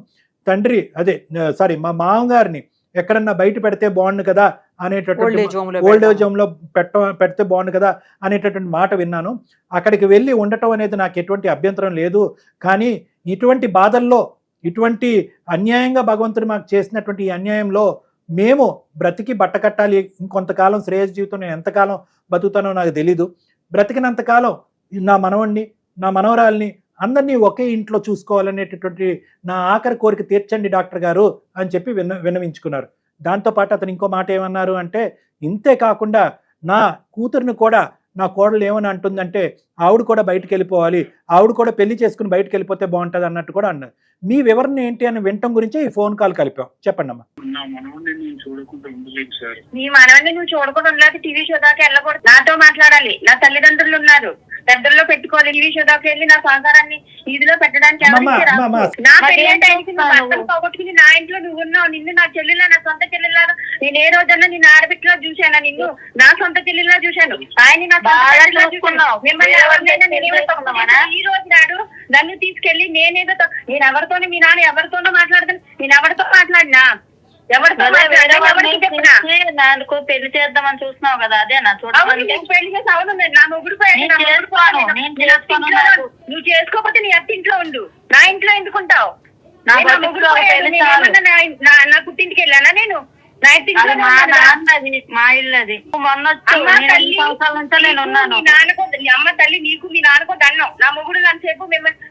తండ్రి సారీ మా మామగారిని ఎక్కడన్నా బయట పెడితే బాగుండు కదా అనేటటువంటి, ఓల్డ్ ఏజ్ హోమ్ లో పెడితే బాగుండు కదా అనేటటువంటి మాట విన్నాను. అక్కడికి వెళ్ళి ఉండటం అనేది నాకు ఎటువంటి అభ్యంతరం లేదు. కానీ ఇటువంటి బాధల్లో, ఇటువంటి అన్యాయంగా భగవంతుడు మాకు చేసినటువంటి ఈ అన్యాయంలో మేము బ్రతికి బట్టకట్టాలి. ఇంకొంతకాలం శ్రేయస్ జీవితం నేను ఎంతకాలం బతుకుతానో నాకు తెలీదు. బ్రతికినంతకాలం నా మనవణ్ణి, నా మనవరాల్ని అందరినీ ఒకే ఇంట్లో చూసుకోవాలనేటటువంటి నా ఆఖరి కోరిక తీర్చండి డాక్టర్ గారు అని చెప్పి విన్నవించుకున్నారు. దాంతోపాటు అతను ఇంకో మాట ఏమన్నారు అంటే, ఇంతే కాకుండా నా కూతురుని కూడా, నా కోడలు ఏమని అంటుందంటే, ఆవిడ కూడా బయటకు వెళ్ళిపోవాలి, ఆవిడ కూడా పెళ్లి చేసుకుని బయటకు వెళ్ళిపోతే బాగుంటుంది అన్నట్టు కూడా అన్నారు. మీ వివరణ ఏంటి అని వినటం గురించే ఈ ఫోన్ కాల్ కలిపాం. చెప్పండి అమ్మా. నా మనవడిని నేను చూడకుండా ఉండలేదు సార్. నీ మనవన్ని నువ్వు చూడకుండా ఉండలేదు, టీవీ షో దాకా వెళ్ళకూడదు, నాతో మాట్లాడాలి. నా తల్లిదండ్రులు ఉన్నారు, పెద్దల్లో పెట్టుకోవాలి. టీవీ షో దాకా వెళ్ళి నా సంసారాన్ని ఇదిలో పెట్టడానికి ఎవరికి రాదు. నా పెళ్లి టైంకి నువ్వు భర్తను పోగొట్టుకుని నా ఇంట్లో నువ్వు ఉన్నావు. నిన్ను నా చెల్లెలా, నా సొంత చెల్లెలా, నేను ఏ రోజన్నా నిన్ను ఆడబిట్టులో చూశాను, నిన్ను నా సొంత చెల్లెలా చూశాను, ఆయన నా చూసుకున్నావు. మిమ్మల్ని ఎవరినైనా ఈ రోజు నాడు నన్ను తీసుకెళ్లి నేనేదో నేను ఎవరితోనే, మీ నాన్న ఎవరితోనో మాట్లాడతాను, నేను ఎవరితో మాట్లాడినా, ఎవరితో నాకు పెళ్లి చేద్దామని చూస్తున్నావు కదా, అదే నా చూడండి పెళ్లి చేసి అవును నా మొగుడు నువ్వు చేసుకోకపోతే నీ అత్త ఇంట్లో ఉండు, నా ఇంట్లో ఎందుకుంటావు? నా పుట్టింటికి వెళ్ళానా నేను? మా ఇల్లు అది మొన్న నేను ఉన్నాను. మీ అమ్మ తల్లి నీకు మీ నాన్నకు దండం. నా మొగుడు నన్ను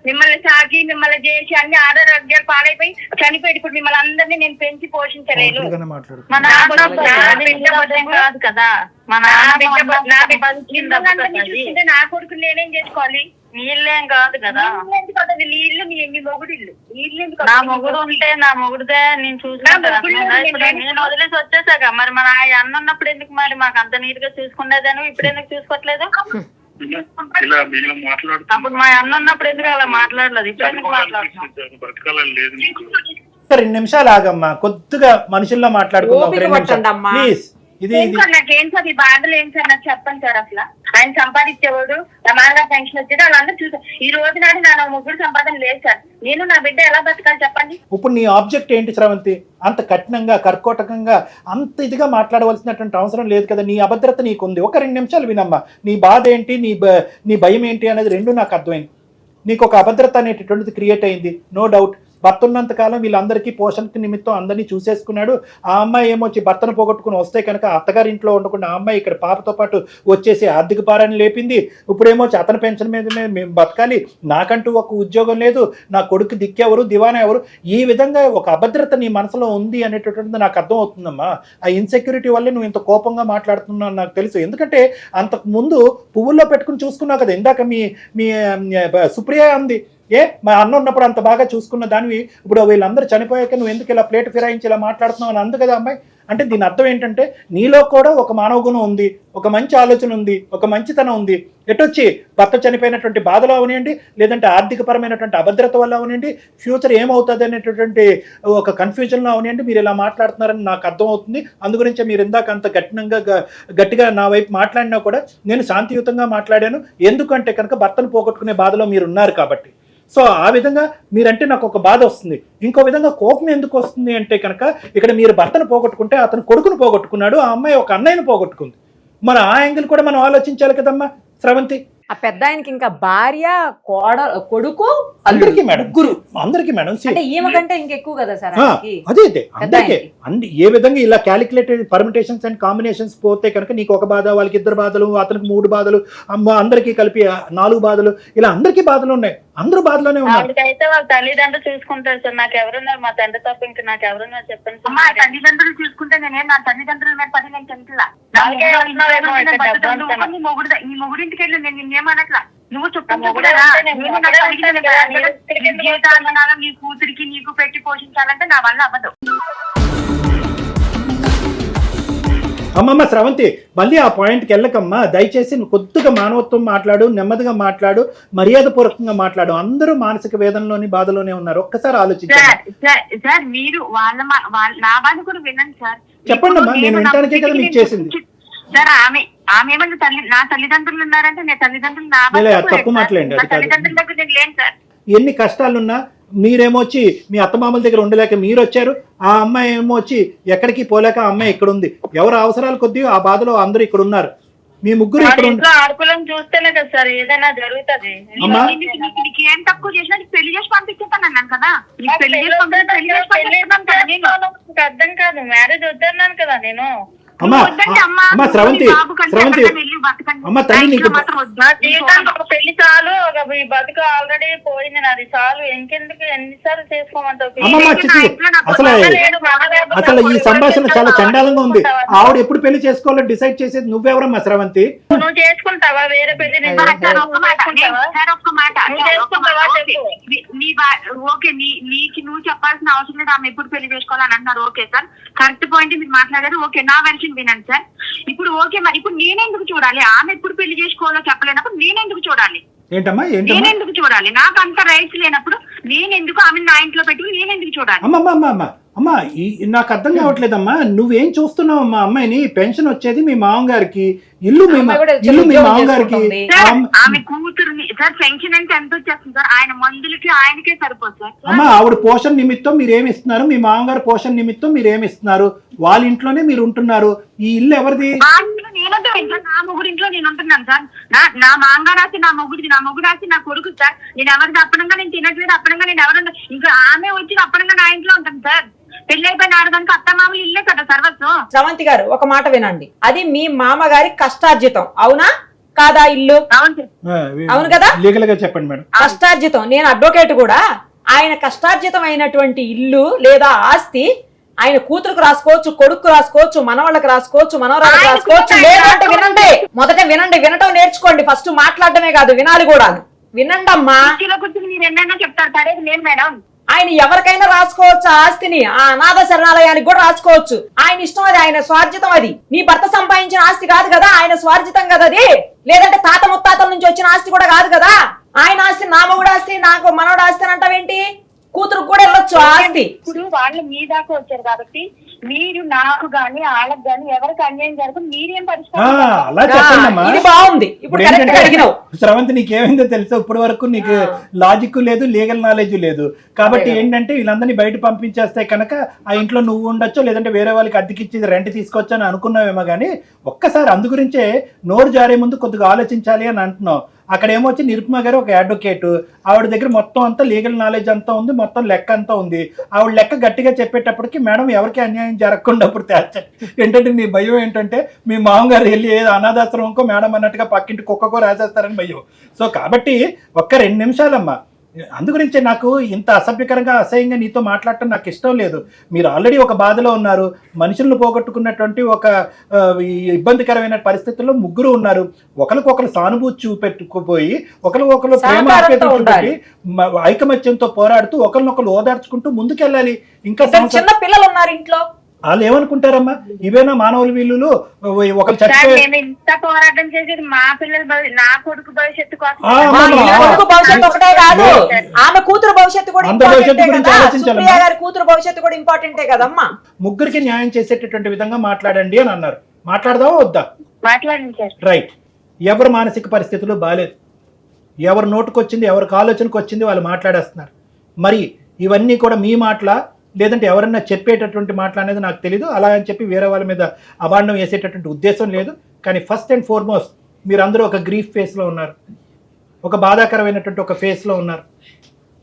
మిమ్మల్ని సాగి మిమ్మల్ని చేసి అన్ని ఆరోగ్యాలు పాడైపోయి చనిపోయి ఇప్పుడు మిమ్మల్ని అందరినీ నేను పెంచి పోషించలేను. మా నాన్న కాదు కదా, మా చూస్తుంటే నా కొడుకు నేనేం చేసుకోవాలి? నీళ్ళేం కాదు కదా, నీళ్ళు మీ మొగుడు ఇల్లు. నా మొగుడు ఉంటే నా మొగుడుదే నేను చూసుకుంటాను. నేను వదిలేసి వచ్చేసాక మరి మన అన్న ఉన్నప్పుడు ఎందుకు మరి మాకు అంత నీట్ గా చూసుకునేదాను, ఇప్పుడు ఎందుకు చూసుకోవట్లేదు? అప్పుడు మా అన్న ఉన్నప్పుడు ఎందుకు అలా మాట్లాడలేదు, ఇప్పుడు ఎందుకు మాట్లాడుతున్నాను? బ్రతకాలని లేదు నీకు. 2 నిమిషాలు ఆగమ్మా, కొద్దిగా మనుషుల్లో మాట్లాడుకుందాం. 2 నిమిషాలు ప్లీజ్. నాకేం సార్ ఈ బాధలు ఏం సార్ నాకు చెప్పండి సార్. అసలు ఆయన సంపాదించేవాడు, ప్రమాదంగా పెన్షన్ వచ్చేది, వాళ్ళందరూ చూసారు. ఈ రోజు నాడు నా ముగ్గురు సంపాదన లేదు సార్. నేను నా బిడ్డ ఎలా బతకాలి చెప్పండి? ఇప్పుడు నీ ఆబ్జెక్ట్ ఏంటి శ్రవంతి? అంత కఠినంగా కర్కోటకంగా అంత ఇదిగా మాట్లాడవలసినటువంటి అవసరం లేదు కదా. నీ అభద్రత నీకుంది. ఒక 2 నిమిషాలు వినమ్మా. నీ బాధ ఏంటి, నీ భయం ఏంటి అనేది 2 నాకు అర్థమైంది. నీకు ఒక అభద్రత అనేటటువంటిది క్రియేట్ అయింది, నో డౌట్. భర్త ఉన్నంత కాలం వీళ్ళందరికీ పోషణకి నిమిత్తం అందరినీ చూసేసుకున్నాడు. ఆ అమ్మాయి ఏమొచ్చి భర్తను పోగొట్టుకుని వస్తే కనుక అత్తగారి ఇంట్లో ఉండకుండా ఆ అమ్మాయి ఇక్కడ పాపతో పాటు వచ్చేసి ఆర్థిక భారాన్ని లేపింది. ఇప్పుడేమొచ్చి అతని పెన్షన్ మీద మేము బతకాలి, నాకంటూ ఒక ఉద్యోగం లేదు, నా కొడుకు దిక్కెవరు, దివానా ఎవరు, ఈ విధంగా ఒక అభద్రత నీ మనసులో ఉంది అనేటటువంటిది నాకు అర్థం అవుతుందమ్మా. ఆ ఇన్సెక్యూరిటీ వల్లే నువ్వు ఇంత కోపంగా మాట్లాడుతున్నావు నాకు తెలుసు. ఎందుకంటే అంతకు ముందు పువ్వుల్లో పెట్టుకుని చూసుకున్నావు కదా. ఇందాక మీ సుప్రియ అంది, మా అన్న ఉన్నప్పుడు అంత బాగా చూసుకున్న దానివి ఇప్పుడు వీళ్ళందరూ చనిపోయాక నువ్వు ఎందుకు ఇలా ప్లేట్ ఫిరాయించి ఇలా మాట్లాడుతున్నావు అని అందు కదా అమ్మాయి. అంటే దీని అర్థం ఏంటంటే నీలో కూడా ఒక మానవ గుణం ఉంది, ఒక మంచి ఆలోచన ఉంది, ఒక మంచితనం ఉంది. ఎటొచ్చి భర్త చనిపోయినటువంటి బాధలో అవనివ్వండి, లేదంటే ఆర్థికపరమైనటువంటి అభద్రత వల్ల అవనివ్వండి, ఫ్యూచర్ ఏమవుతుంది అనేటటువంటి ఒక కన్ఫ్యూజన్లో అవనివ్వండి, మీరు ఇలా మాట్లాడుతున్నారని నాకు అర్థం అవుతుంది. అందుగురించే మీరు ఇందాక అంత గట్టిగా నా వైపు మాట్లాడినా కూడా నేను శాంతియుతంగా మాట్లాడాను. ఎందుకంటే కనుక భర్తను పోగొట్టుకునే బాధలో మీరు ఉన్నారు కాబట్టి. సో ఆ విధంగా మీరంటే నాకు ఒక బాధ వస్తుంది. ఇంకో విధంగా కోపం ఎందుకు వస్తుంది అంటే కనుక ఇక్కడ మీరు భర్తను పోగొట్టుకుంటే అతను కొడుకును పోగొట్టుకున్నాడు, ఆ అమ్మాయి ఒక అన్నయ్యను పోగొట్టుకుంది. మరి ఆ యాంగిల్ కూడా మనం ఆలోచించాలి కదమ్మా శ్రవంతి. ఆ పెద్ద ఆయనకి ఇంకా భార్య, కొడుకు, అందరికీ మేడం, అందరికీ మేడం. అంటే ఈమె కంటే ఇంకెక్కువ కదా సార్ అదే అందరికీ ఏ విధంగా ఇలా క్యాలిక్యులేటెడ్ పర్మిటేషన్స్ అండ్ కాంబినేషన్స్ పోతే కనుక నీకు ఒక బాధ, వాళ్ళకి 2 బాధలు, అతనికి 3 బాధలు, అందరికీ కలిపి 4 బాధలు, ఇలా అందరికీ బాధలు ఉన్నాయి. అందరూ బాధలోనే ఉన్నారు. అయితే వాళ్ళ తల్లిదండ్రులు చూసుకుంటారు సార్. నాకు ఎవరున్నారు? మా తండ్రి తప్ప ఇంకా నాకు ఎవరున్నారు చెప్పండి సార్. మా తల్లిదండ్రులు చూసుకుంటే నేనేం నా తల్లిదండ్రుల మీద పడి నేను చెందుతున్నా. నీ మొగుడింటికి వెళ్ళి నేను నిన్నేమనట్లా. నువ్వు చుట్టూ నీ కూతురికి నీకు పెట్టి పోషించాలంటే నా వల్ల అవ్వదు. అమ్మమ్మ శ్రవంతి, మళ్ళీ ఆ పాయింట్కి వెళ్ళకమ్మా దయచేసి. నువ్వు కొద్దిగా మానవత్వం మాట్లాడు, నెమ్మదిగా మాట్లాడు, మర్యాదపూర్వకంగా మాట్లాడు. అందరూ మానసిక వేదనలోని బాధలోనే ఉన్నారు. ఒక్కసారి ఆలోచించండి సార్. మీరు నా బాధ కూడా వినండి సార్. చెప్పండి అమ్మా, నేను వినటానికే కదా మీకు చేసింది సార్. ఆమె ఏమన్నా నా తల్లిదండ్రులు ఉన్నారంటే నేను తల్లిదండ్రులు నా తప్పు మాట్లాడండి. అది తల్లిదండ్రుల దగ్గర నేను లేను సార్. ఎన్ని కష్టాలున్నా మీరేమొచ్చి మీ అత్తమామల దగ్గర ఉండలేక మీరు వచ్చారు, ఆ అమ్మాయి ఏమో వచ్చి ఎక్కడికి పోలేక ఆ అమ్మాయి ఇక్కడ ఉంది. ఎవరు అవసరాలు కొద్దీ ఆ బాధలో అందరూ ఇక్కడ ఉన్నారు. మీ ముగ్గురు ఇక్కడ ఆడుకులను చూస్తేనే కదా సార్ ఏదైనా జరుగుతుంది. నీకు ఏం తక్కువ చేసినా పెళ్లి చేసి పంపించేస్తాను అన్నాను కదా. అర్థం కాదు, మ్యారేజ్ వద్దన్నాను కదా నేను. అమ్మా వద్దంటే అమ్మా స్రవంతి స్రవంతి అమ్మ తల్లి నీకు నా జీవితానికి ఒక పెళ్లి చాలు, ఒక ఈ బతుకు ఆల్రెడీ పోయింది నాది చాలు, ఇంకెందుకు ఎన్నిసార్లు చేసుకోమంటావు? అమ్మమ్మ చిచి అసలు ఈ సంభాషణ చాలా చండాలంగా ఉంది. ఆవిడ ఎప్పుడు పెళ్లి చేసుకోవాలో డిసైడ్ చేసేది నువ్వెవరమ్మా స్రవంతి? నువ్వు చేసుకుంటావా వేరే పెళ్లి? ఓకే నీకు నువ్వు చెప్పాల్సిన అవసరం లేదు ఆమె ఎప్పుడు పెళ్లి చేసుకోవాలని అన్నారు. ఓకే సార్, కరెక్ట్ పాయింట్ మీరు మాట్లాడారు. ఓకే, నా వెర్షన్ వినండి సార్. ఇప్పుడు ఓకే, మరి ఇప్పుడు నేనెందుకు చూడాలి? ఆమె ఎప్పుడు పెళ్లి చేసుకోవాలో చెప్పలేనప్పుడు నేనెందుకు చూడాలి? ఏంటమ్మా నేనెందుకు చూడాలి? నాకు అంత రైట్స్ లేనప్పుడు నేనెందుకు ఆమె నా ఇంట్లో పెట్టుకుని నేనెందుకు చూడాలి? అమ్మా నాకు అర్థం కావట్లేదమ్మా, నువ్వేం చూస్తున్నావు అమ్మా? అమ్మాయిని పెన్షన్ వచ్చేది మీ మామగారికి, ఇల్లు మీ మామగారికి. ఆమె కూతురుని సార్ పెన్షన్ అంటే ఎంత వచ్చేస్తుంది సార్? ఆయన మందులకి ఆయనకే సరిపోదు సార్. అమ్మా ఆవిడ పోషణ నిమిత్తం మీరు ఏమి ఇస్తున్నారు? మీ మామగారు పోషణ నిమిత్తం మీరు ఏమి ఇస్తున్నారు? వాళ్ళ ఇంట్లోనే మీరు ఉంటున్నారు. ఈ ఇల్లు ఎవరిది? నేనంటే నా మొగుడు ఇంట్లో నేను ఉంటున్నాను సార్. నా మామగారు రాసి నా మొగుడిది, నా మొగుడు రాసి నా కొడుకు సార్. నేను ఎవరిది అప్పనంగా నేను తినట్లేదు, అప్పనంగా నేను ఎవరు ఇంకా ఆమె వచ్చి అప్పనంగా నా ఇంట్లో ఉంటాను సార్. పెళ్లి అయిపోయిన ఆడదానికి అత్త మామూలు ఇల్లే కదా సర్వస్వం. శ్రవంతి గారు ఒక మాట వినండి, అది మీ మామగారి కష్టార్జితం అవునా కాదా ఇల్లు? అవును కదా, లీగల్ గా చెప్పండి మేడం. కష్టార్జితం. నేను అడ్వకేట్ కూడా. ఆయన కష్టార్జితం అయినటువంటి ఇల్లు లేదా ఆస్తి ఆయన కూతురుకు రాసుకోవచ్చు, కొడుకు రాసుకోవచ్చు, మనవాళ్ళకి రాసుకోవచ్చు, మనవరాళ్ళకి రాసుకోవచ్చు. లేదంటే వినండి, మొదట వినండి, వినటం నేర్చుకోండి. ఫస్ట్ మాట్లాడటమే కాదు వినాలి కూడా. వినండి అమ్మా. మీరు ఎన్నైనా చెప్తారు సరే లేదు మేడం. ఆయన ఎవరికైనా రాసుకోవచ్చు ఆ ఆస్తిని, ఆ అనాథ శరణాలయానికి కూడా రాసుకోవచ్చు. ఆయన ఇష్టం, అది ఆయన స్వార్జితం. అది నీ భర్త సంపాదించిన ఆస్తి కాదు కదా, ఆయన స్వార్జితం కదా అది. లేదంటే తాత ముత్తాతల నుంచి వచ్చిన ఆస్తి కూడా కాదు కదా. ఆయన ఆస్తి నా మొగుడు ఆస్తి, నాకు మనవడు ఆస్తి అని అంటావేంటి? కూతురు కూడా వెళ్ళొచ్చు ఆస్తి. ఇప్పుడు వాళ్ళు మీ దాకా వచ్చారు కాబట్టి మీరు నాకు గాని వాళ్ళకి గాని ఎవరికి అన్యాయం జరగదు, మీరేం అలా చెప్పండి అమ్మా. ఇది బాగుంది. ఇప్పుడు కరెక్ట్ అడిగినావు స్రవంతి, నీకేమైందో తెలుసా? ఇప్పటి వరకు నీకు లాజిక్ లేదు, లీగల్ నాలెడ్జ్ లేదు. కాబట్టి ఏంటంటే వీళ్ళందరినీ బయట పంపించేస్తే కనుక ఆ ఇంట్లో నువ్వు ఉండొచ్చు, లేదంటే వేరే వాళ్ళకి అద్దెకిచ్చి రెంట్ తీసుకోవచ్చు అని అనుకున్నావేమో. కానీ ఒక్కసారి అందు గురించే నోరు జారే ముందు కొద్దిగా ఆలోచించాలి అని అంటున్నావు. అక్కడ ఏమొచ్చి నిరుపమ గారు ఒక అడ్వకేట్, ఆవిడ దగ్గర మొత్తం అంతా లీగల్ నాలెడ్జ్ అంతా ఉంది, మొత్తం లెక్క అంతా ఉంది. ఆవిడ లెక్క గట్టిగా చెప్పేటప్పటికి మేడం ఎవరికి అన్యాయం జరగకుండా అప్పుడు ఏంటంటే నీ భయం ఏంటంటే మీ మామగారు వెళ్ళి ఏదో అనాథాశ్రమంకో మేడం అన్నట్టుగా పక్కింటి కుక్కకో రాసేస్తారని భయం. సో కాబట్టి ఒక్క 2 నిమిషాలమ్మా. అందుగురించే నాకు ఇంత అసభ్యకరంగా అసహ్యంగా నీతో మాట్లాడటం నాకు ఇష్టం లేదు. మీరు ఆల్రెడీ ఒక బాధలో ఉన్నారు, మనుషులను పోగొట్టుకున్నటువంటి ఒక ఇబ్బందికరమైన పరిస్థితుల్లో ముగ్గురు ఉన్నారు. ఒకరికొకరు సానుభూతి చూపెట్టుకుపోయి ఒకరికొకరు ప్రేమ చూపెట్టి ఐకమత్యంతో పోరాడుతూ ఒకరినొకరు ఓదార్చుకుంటూ ముందుకెళ్ళాలి. ఇంకా చిన్న పిల్లలు ఉన్నారు ఇంట్లో, వాళ్ళు ఏమనుకుంటారమ్మా? ఇవేనా మానవుల విలువలు? ఒకరు ఇంత పోరాటం చేసేది మా పిల్లల నా కొడుకు భవిష్యత్తు కోసం. భవిష్యత్తు ఒకటే కాదు, ఆమె కూతురు భవిష్యత్తు కూడా, సుప్రియ గారి కూతురు భవిష్యత్తు కూడా ఇంపార్టెంటే కదమ్మా. ముగ్గురికి న్యాయం చేసేటటువంటి విధంగా మాట్లాడండి అని అన్నారు. మాట్లాడదావా వద్దా? మాట్లాడించారు. రైట్. ఎవరు మానసిక పరిస్థితులు బాలేదు, ఎవరు నోటుకొచ్చింది, ఎవరికి ఆలోచనకు వచ్చింది వాళ్ళు మాట్లాడేస్తున్నారు. మరి ఇవన్నీ కూడా మీ మాటలా లేదంటే ఎవరన్నా చెప్పేటటువంటి మాటలు అనేది నాకు తెలీదు. అలా అని చెప్పి వేరే వాళ్ళ మీద అభాండం వేసేటటువంటి ఉద్దేశం లేదు. కానీ ఫస్ట్ అండ్ ఫార్మోస్ట్ మీరందరూ ఒక గ్రీఫ్ ఫేస్లో ఉన్నారు, ఒక బాధాకరమైనటువంటి ఒక ఫేస్లో ఉన్నారు.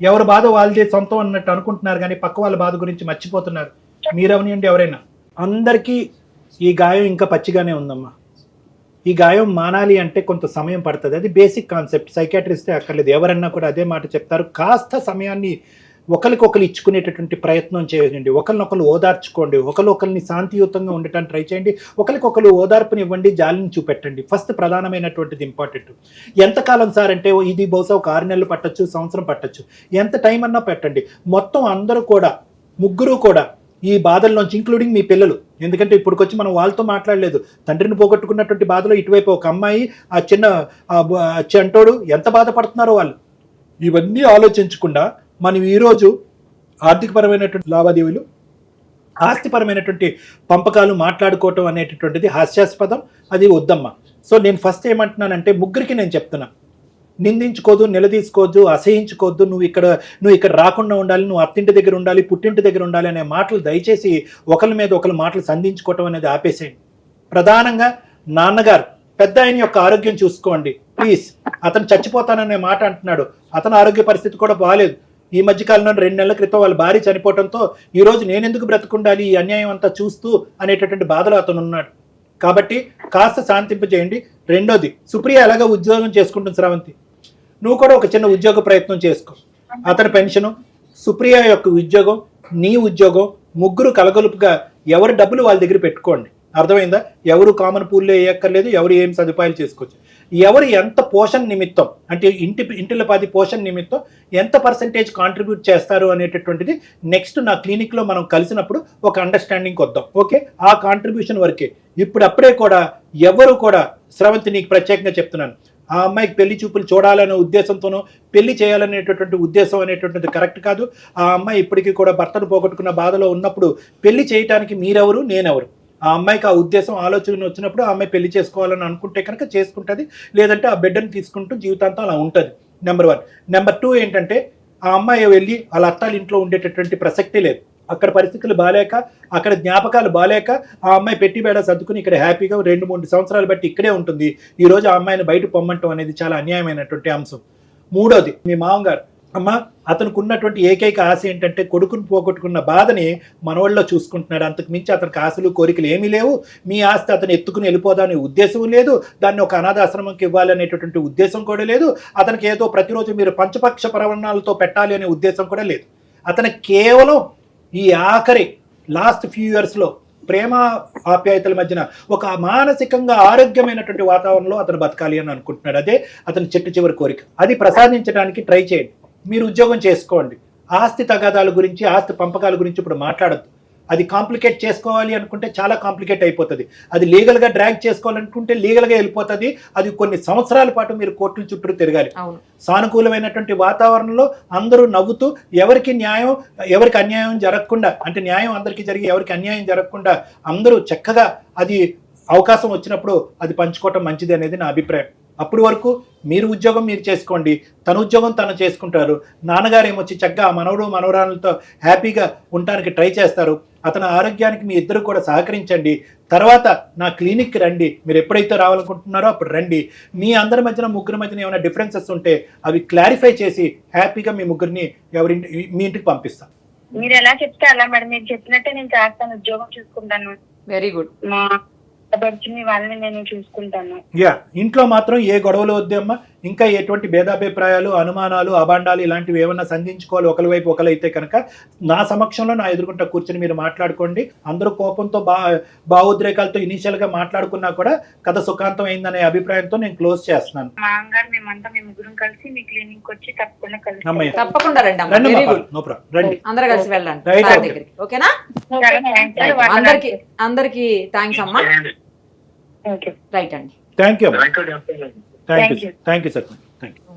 ఎవరి బాధ వాళ్ళదే సొంతం అన్నట్టు అనుకుంటున్నారు, కానీ పక్క వాళ్ళ బాధ గురించి మర్చిపోతున్నారు. మీరవనియండి ఎవరైనా. అందరికీ ఈ గాయం ఇంకా పచ్చిగానే ఉందమ్మా. ఈ గాయం మానాలి అంటే కొంత సమయం పడుతుంది. అది బేసిక్ కాన్సెప్ట్. సైకాట్రిస్టే అక్కర్లేదు, ఎవరన్నా కూడా అదే మాట చెప్తారు. కాస్త సమయాన్ని ఒకరికొకరు ఇచ్చుకునేటటువంటి ప్రయత్నం చేయండి. ఒకరినొకరు ఓదార్చుకోండి, ఒకరిని శాంతియుతంగా ఉండటానికి ట్రై చేయండి. ఒకరికొకరు ఓదార్పునివ్వండి, జాలిని చూపెట్టండి. ఫస్ట్ ప్రధానమైనటువంటిది ఇంపార్టెంట్. ఎంతకాలం సార్ అంటే ఇది బహుశా ఒక 6 నెలలు పట్టచ్చు, సంవత్సరం పట్టచ్చు, ఎంత టైం అన్నా పెట్టండి. మొత్తం అందరూ కూడా, ముగ్గురు కూడా ఈ బాధల్లోంచి, ఇంక్లూడింగ్ మీ పిల్లలు, ఎందుకంటే ఇప్పటికొచ్చి మనం వాళ్ళతో మాట్లాడలేదు. తండ్రిని పోగొట్టుకున్నటువంటి బాధలో ఇటువైపు ఒక అమ్మాయి, ఆ చిన్న చంటోడు ఎంత బాధపడుతున్నారో వాళ్ళు. ఇవన్నీ ఆలోచించకుండా మనం ఈరోజు ఆర్థికపరమైనటువంటి లావాదేవీలు, ఆస్తిపరమైనటువంటి పంపకాలు మాట్లాడుకోవటం అనేటటువంటిది హాస్యాస్పదం. అది వద్దమ్మా. సో నేను ఫస్ట్ ఏమంటున్నానంటే ముగ్గురికి నేను చెప్తున్నా, నిందించుకోవద్దు, నిలదీసుకోవద్దు, అసహించుకోవద్దు. నువ్వు ఇక్కడ రాకుండా ఉండాలి, నువ్వు అత్తింటి దగ్గర ఉండాలి, పుట్టింటి దగ్గర ఉండాలి అనే మాటలు దయచేసి ఒకరి మీద ఒకరు మాటలు సంధించుకోవటం అనేది ఆపేసేయండి. ప్రధానంగా నాన్నగారు, పెద్ద ఆయన యొక్క ఆరోగ్యం చూసుకోండి ప్లీజ్. అతను చచ్చిపోతాననే మాట అంటున్నాడు, అతని ఆరోగ్య పరిస్థితి కూడా బాగాలేదు. ఈ మధ్యకాలంలో 2 నెలల క్రితం వాళ్ళ భార్య చనిపోవడంతో ఈరోజు నేనెందుకు బ్రతుకుండాలి ఈ అన్యాయం అంతా చూస్తూ అనేటటువంటి బాధలో అతను ఉన్నాడు. కాబట్టి కాస్త శాంతింపజేయండి. రెండోది, సుప్రియ ఎలాగ ఉద్యోగం చేసుకుంటుంది శ్రావంతి, నువ్వు కూడా ఒక చిన్న ఉద్యోగ ప్రయత్నం చేసుకో. అతని పెన్షను, సుప్రియ యొక్క ఉద్యోగం, నీ ఉద్యోగం, ముగ్గురు కలగలుపుగా ఎవరి డబ్బులు వాళ్ళ దగ్గర పెట్టుకోండి. అర్థమైందా? ఎవరు కామన్ పూల్లో వేయక్కర్లేదు, ఎవరు ఏం సదుపాయాలు చేసుకోవచ్చు. ఎవరు ఎంత పోషణ నిమిత్తం అంటే ఇంటిలో 10 పోషణ నిమిత్తం ఎంత పర్సెంటేజ్ కాంట్రిబ్యూట్ చేస్తారు అనేటటువంటిది నెక్స్ట్ నా క్లినిక్లో మనం కలిసినప్పుడు ఒక అండర్స్టాండింగ్ వద్దాం. ఓకే, ఆ కాంట్రిబ్యూషన్ వరకే. ఇప్పుడప్పుడే కూడా ఎవరు కూడా, శ్రవంతి నీకు ప్రత్యేకంగా చెప్తున్నాను, ఆ అమ్మాయికి పెళ్లి చూపులు చూడాలనే ఉద్దేశంతోనో పెళ్లి చేయాలనేటటువంటి ఉద్దేశం అనేటువంటిది కరెక్ట్ కాదు. ఆ అమ్మాయి ఇప్పటికీ కూడా భర్తను పోగొట్టుకున్న బాధలో ఉన్నప్పుడు పెళ్లి చేయటానికి మీరెవరు, నేనెవరు? ఆ అమ్మాయికి ఆ ఉద్దేశం ఆలోచన వచ్చినప్పుడు ఆ అమ్మాయి పెళ్లి చేసుకోవాలని అనుకుంటే కనుక చేసుకుంటుంది, లేదంటే ఆ బిడ్డను తీసుకుంటూ జీవితాంతం అలా ఉంటుంది. నెంబర్ 1. నెంబర్ 2 ఏంటంటే, ఆ అమ్మాయి వెళ్ళి వాళ్ళ అత్తాల ఇంట్లో ఉండేటటువంటి ప్రసక్తి లేదు. అక్కడ పరిస్థితులు బాలేక, అక్కడ జ్ఞాపకాలు బాలేక ఆ అమ్మాయి పెట్టి బేడ సర్దుకుని ఇక్కడ హ్యాపీగా 2-3 సంవత్సరాలు బట్టి ఇక్కడే ఉంటుంది. ఈరోజు ఆ అమ్మాయిని బయట పొమ్మంటం అనేది చాలా అన్యాయమైనటువంటి అంశం. మూడోది, మీ మామగారు, అమ్మ అతనికి ఉన్నటువంటి ఏకైక ఆశ ఏంటంటే కొడుకుని పోగొట్టుకున్న బాధని మనవాళ్ళలో చూసుకుంటున్నాడు. అంతకు మించి అతనికి ఆశలు కోరికలు ఏమీ లేవు. మీ ఆస్తి అతను ఎత్తుకుని వెళ్ళిపోదామనే ఉద్దేశం లేదు, దాన్ని ఒక అనాథాశ్రమంకి ఇవ్వాలనేటటువంటి ఉద్దేశం కూడా లేదు, అతనికి ఏదో ప్రతిరోజు మీరు పంచపక్ష ప్రవణాలతో పెట్టాలి అనే ఉద్దేశం కూడా లేదు. అతను కేవలం ఈ ఆఖరి లాస్ట్ ఫ్యూ ఇయర్స్లో ప్రేమ ఆప్యాయతల మధ్యన ఒక మానసికంగా ఆరోగ్యమైనటువంటి వాతావరణంలో అతను బతకాలి అని అనుకుంటున్నాడు. అదే అతని చివరి కోరిక. అది ప్రసాదించడానికి ట్రై చేయండి. మీరు ఉద్యోగం చేసుకోండి. ఆస్తి తగాదాల గురించి, ఆస్తి పంపకాల గురించి ఇప్పుడు మాట్లాడద్దు. అది కాంప్లికేట్ చేసుకోవాలి అనుకుంటే చాలా కాంప్లికేట్ అయిపోతుంది. అది లీగల్గా డ్రాగ్ చేసుకోవాలనుకుంటే లీగల్గా వెళ్ళిపోతుంది. అది కొన్ని సంవత్సరాల పాటు మీరు కోర్టుల చుట్టూ తిరగాలి. సానుకూలమైనటువంటి వాతావరణంలో అందరూ నవ్వుతూ ఎవరికి న్యాయం, ఎవరికి అన్యాయం జరగకుండా, అంటే న్యాయం అందరికీ జరిగి ఎవరికి అన్యాయం జరగకుండా అందరూ చక్కగా అది అవకాశం వచ్చినప్పుడు అది పంచుకోవటం మంచిది అనేది నా అభిప్రాయం. అప్పటి వరకు మీరు ఉద్యోగం మీరు చేసుకోండి, తన ఉద్యోగం తను చేసుకుంటారు. నాన్నగారు ఏమొచ్చి చక్కగా మనవడు మనవరాలతో హ్యాపీగా ఉండటానికి ట్రై చేస్తారు. అతని ఆరోగ్యానికి మీ ఇద్దరు కూడా సహకరించండి. తర్వాత నా క్లినిక్కి రండి. మీరు ఎప్పుడైతే రావాలనుకుంటున్నారో అప్పుడు రండి. మీ అందరి మధ్యన, ముగ్గురి మధ్యన ఏమైనా డిఫరెన్సెస్ ఉంటే అవి క్లారిఫై చేసి హ్యాపీగా మీ ముగ్గురిని మీ ఇంటికి పంపిస్తాను. మీరు ఎలా చెప్తే అలా మేడం, మీరు చెప్పినట్టే నేను చేస్తాను, ఉద్యోగం చూసుకుంటాను. Very good. మా మీ వాళ్ళని నేను చూసుకుంటాను. ఇంట్లో మాత్రం ఏ గొడవలు వద్దమ్మా. ఇంకా ఎటువంటి భేదాభిప్రాయాలు, అనుమానాలు, అబాండాలు ఇలాంటివి ఏమన్నా సంధించుకోవాలి ఒకరి వైపు ఒకరైతే కనుక నా సమక్షంలో నా ఎదుర్కొంటా కూర్చొని మీరు మాట్లాడుకోండి. అందరూ కోపంతో భావోద్రేకాలతో ఇనీషియల్ గా మాట్లాడుకున్నా కూడా కథ సుఖాంతం అయిందనే అభిప్రాయంతో నేను క్లోజ్ చేస్తున్నాను. మా అమ్మగారు మేమంతా మీ ముగ్గురం కలిసి మీ క్లినిక్ వచ్చి తప్పకుండా కలిసి తప్పకుండా రండి. రండి, అందరూ కలిసి వెళ్ళండి. ఓకేనా? అందరికి థ్యాంక్స్ అమ్మా. రైట్ అండి. Thank you sir.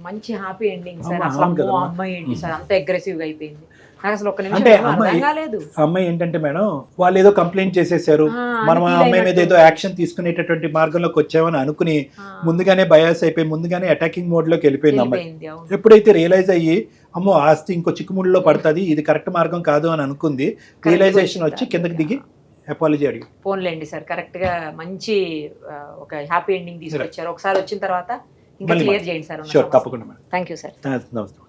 మంచి హ్యాపీ ఎండింగ్ సార్. అసలు అమ్మాయి ఏంటి సార్ అంత అగ్రెసివ్ గా అయిపోయింది. నాకు అసలు ఒక్క అంటే నిమిషం అమ్మాయి ఏంటంటే మేడం, వాళ్ళు ఏదో కంప్లైంట్ చేసేసారు, మనం ఆ అమ్మాయి మీద ఏదో యాక్షన్ తీసుకునేటటువంటి మార్గంలోకి వచ్చామని అనుకుని ముందుగానే బయాస్ అయిపోయి ముందుగానే అటాకింగ్ మోడ్ లోకి వెళ్ళిపోయింది అమ్మాయి. ఎప్పుడైతే రియలైజ్ అయ్యి అమ్మో ఆస్తి ఇంకో చిక్కుముడిలో పడుతుంది, ఇది కరెక్ట్ మార్గం కాదు అని అనుకుంది, రియలైజేషన్ వచ్చి కిందకి దిగి అపాలజీ అడిగి ఫోన్లేండి సార్. కరెక్ట్ గా మంచి ఒక హ్యాపీ ఎండింగ్ తీసుకొచ్చారు. ఒకసారి వచ్చిన తర్వాత ఇంకా క్లియర్ చేయండి సార్. తప్పకుండా. Thank you sir. నమస్తే.